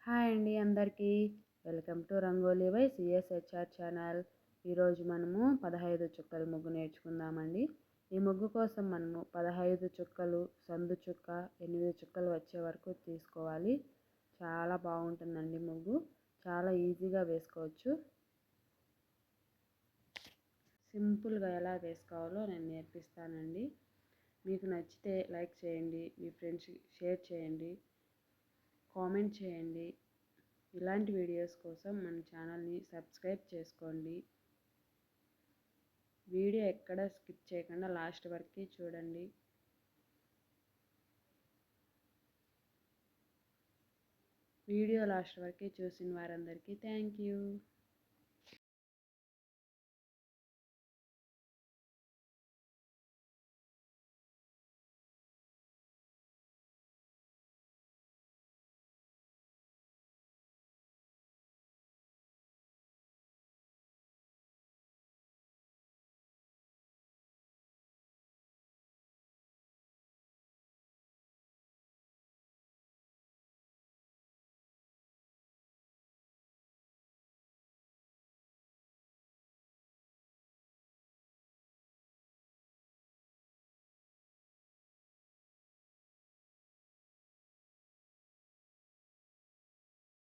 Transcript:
Hi అండి అందరికీ. Welcome to rangoli by CSHR channel. ఈరోజు మనము 15 చుక్కల ముగ్గు నేర్చుకుందామండి. ఈ ముగ్గు కోసం మనము 15 చుక్కలు, సందు చుక్క, 8 చుక్కలు వచ్చే వరకు తీసుకోవాలి. చాలా బాగుంటుందండి ముగ్గు. చాలా ఈజీగా వేసుకోవచ్చు. సింపుల్గా ఎలా వేసుకోవాలో నేను నేర్పిస్తానండి. మీకు నచ్చితే లైక్ చేయండి, మీ ఫ్రెండ్స్కి షేర్ చేయండి, కామెంట్ చేయండి. ఇలాంటి వీడియోస్ కోసం మన ఛానల్ని సబ్స్క్రైబ్ చేసుకోండి. వీడియో ఎక్కడ స్కిప్ చేయకుండా లాస్ట్ వరకు చూడండి. వీడియో లాస్ట్ వరకు చూసిన వారందరికీ థ్యాంక్ యూ.